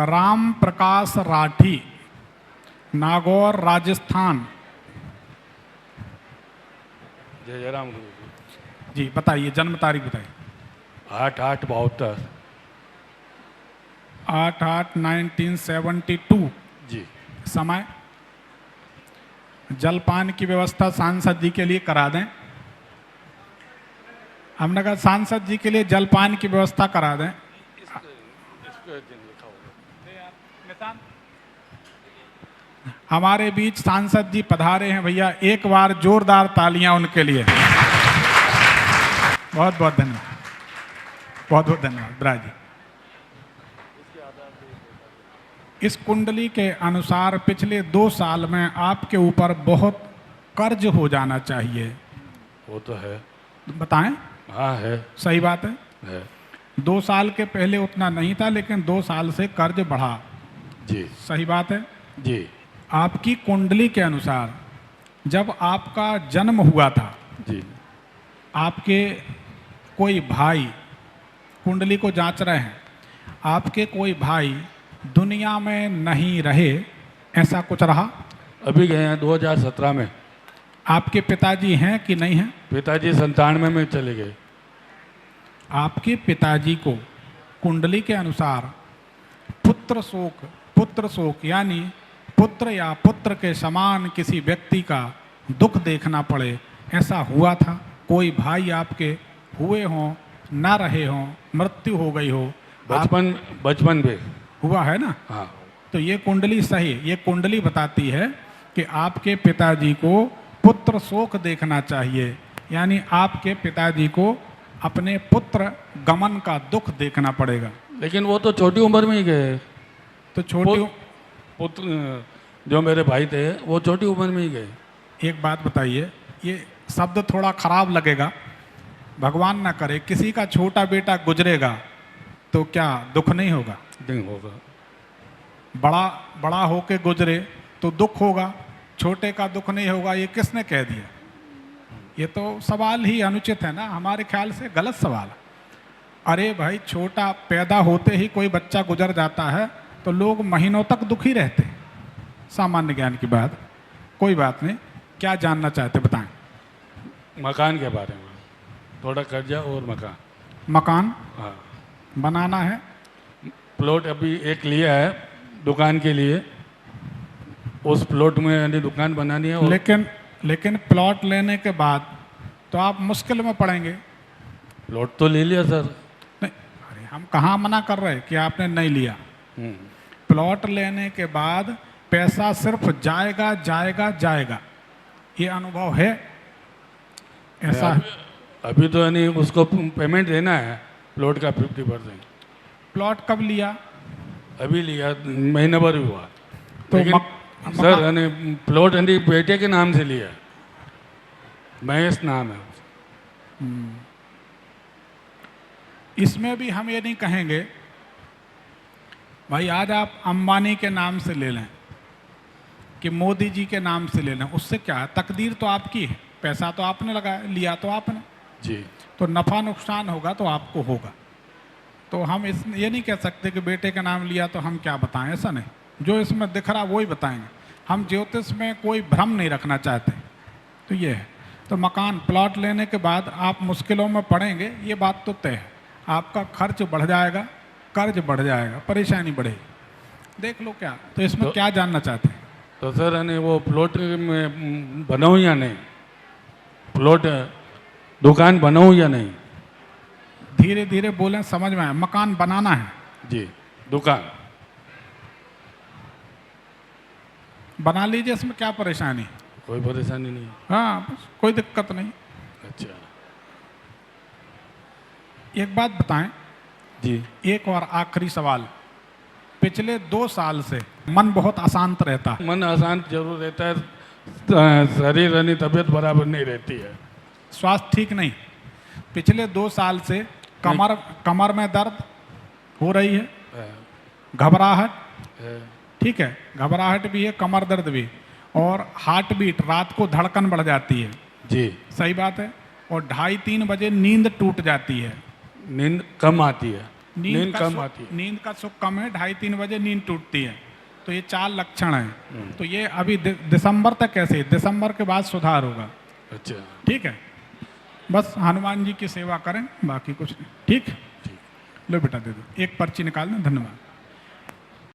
राम प्रकाश राठी, नागौर, राजस्थान। जय जय राम गुरु जी बताइए, जन्म तारीख बताइए। 8/8/72। 8/8/1972। जी। समय? जलपान की व्यवस्था सांसद जी के लिए करा दें। हमने कहा सांसद जी के लिए जलपान की व्यवस्था करा दें। इस पे दिन लिखा होगा। हमारे बीच सांसद जी पधारे हैं भैया, एक बार जोरदार तालियां उनके लिए। बहुत बहुत धन्यवाद, बहुत बहुत धन्यवाद ब्राज जी। इस कुंडली के अनुसार पिछले 2 साल में आपके ऊपर बहुत कर्ज हो जाना चाहिए। वो तो है। बताएं? हाँ है। सही बात है। 2 साल के पहले उतना नहीं था, लेकिन 2 साल से कर्ज बढ़ा। जी। सही बात है जी। आपकी कुंडली के अनुसार जब आपका जन्म हुआ था, जी। आपके कोई भाई, कुंडली को जांच रहे हैं, आपके कोई भाई दुनिया में नहीं रहे, ऐसा कुछ रहा? अभी गए हैं 2017 में। आपके पिताजी हैं कि नहीं हैं? पिताजी 97 में चले गए। आपके पिताजी को कुंडली के अनुसार पुत्र शोक यानी पुत्र या पुत्र के समान किसी व्यक्ति का दुख देखना पड़े, ऐसा हुआ था? कोई भाई आपके हुए हों, ना रहे हों, मृत्यु हो गई हो? बचपन में हुआ है ना? हाँ। तो ये कुंडली सही, ये कुंडली बताती है कि आपके पिताजी को पुत्र शोक देखना चाहिए, यानी आपके पिताजी को अपने पुत्र गमन का दुख देखना पड़ेगा। लेकिन वो तो छोटी उम्र में ही गए। तो छोटी पुत्र जो मेरे भाई थे वो छोटी उम्र में ही गए। एक बात बताइए, ये शब्द थोड़ा खराब लगेगा, भगवान ना करे किसी का छोटा बेटा गुजरेगा तो क्या दुख नहीं होगा? नहीं होगा। बड़ा होके गुजरे तो दुख होगा, छोटे का दुख नहीं होगा, ये किसने कह दिया? ये तो सवाल ही अनुचित है ना, हमारे ख्याल से गलत सवाल है। अरे भाई, छोटा पैदा होते ही कोई बच्चा गुजर जाता है तो लोग महीनों तक दुखी रहते हैं, सामान्य ज्ञान की बात। कोई बात नहीं, क्या जानना चाहते बताएं। मकान के बारे में, थोड़ा कर्जा और मकान। मकान हाँ। बनाना है? प्लॉट अभी एक लिया है दुकान के लिए, उस प्लॉट में यानी दुकान बनानी है। लेकिन प्लॉट लेने के बाद तो आप मुश्किल में पड़ेंगे। प्लॉट तो ले लिया सर। नहीं, अरे हम कहाँ मना कर रहे कि आपने नहीं लिया। प्लॉट लेने के बाद पैसा सिर्फ जाएगा जाएगा जाएगा, ये अनुभव है ऐसा? अभी तो यानी उसको पेमेंट देना है प्लॉट का 50%। प्लॉट कब लिया? अभी लिया, महीना भर हुआ। तो लेकिन सर यानी प्लॉट यानी बेटे के नाम से लिया, महेश नाम है। इसमें भी हम ये नहीं कहेंगे भाई आज आप अंबानी के नाम से ले लें कि मोदी जी के नाम से ले लें, उससे क्या है? तकदीर तो आपकी है, पैसा तो आपने लगाया, लिया तो आपने जी। तो नफ़ा नुकसान होगा तो आपको होगा। तो हम ये नहीं कह सकते कि बेटे का नाम लिया तो हम क्या बताएं, ऐसा नहीं। जो इसमें दिख रहा वही बताएंगे। हम ज्योतिष में कोई भ्रम नहीं रखना चाहते। तो ये है। तो मकान प्लॉट लेने के बाद आप मुश्किलों में पड़ेंगे, ये बात तो तय है। आपका खर्च बढ़ जाएगा, कर्ज बढ़ जाएगा, परेशानी बढ़ेगी। देख लो क्या, तो इसमें क्या जानना चाहते हैं? तो सर यानी वो प्लॉट में बनाऊँ या नहीं, प्लॉट दुकान बनाऊँ या नहीं? धीरे धीरे बोलें, समझ में आए। मकान बनाना है जी, दुकान बना लीजिए, इसमें क्या परेशानी? कोई परेशानी नहीं। हाँ, बस कोई दिक्कत नहीं। अच्छा। एक बात बताएं जी। एक और आखिरी सवाल, पिछले 2 साल से मन बहुत अशांत रहता है? मन अशांत जरूर रहता है, शरीर यानी तबीयत बराबर नहीं रहती है। स्वास्थ्य ठीक नहीं? पिछले 2 साल से कमर में दर्द हो रही है, घबराहट, ठीक है, घबराहट भी है, कमर दर्द भी, और हार्ट बीट, रात को धड़कन बढ़ जाती है। जी। सही बात है। और 2:30-3 बजे नींद टूट जाती है। नींद कम आती है? नींद का कम सुख- आती है। नींद का सुख कम है, 2:30-3 बजे नींद टूटती है। तो ये 4 लक्षण हैं। तो ये अभी दिसंबर तक कैसे, दिसंबर के बाद सुधार होगा। अच्छा, ठीक है, बस हनुमान जी की सेवा करें, बाकी कुछ नहीं। ठीक, लो बेटा दे दो, एक पर्ची निकाल दें। धन्यवाद।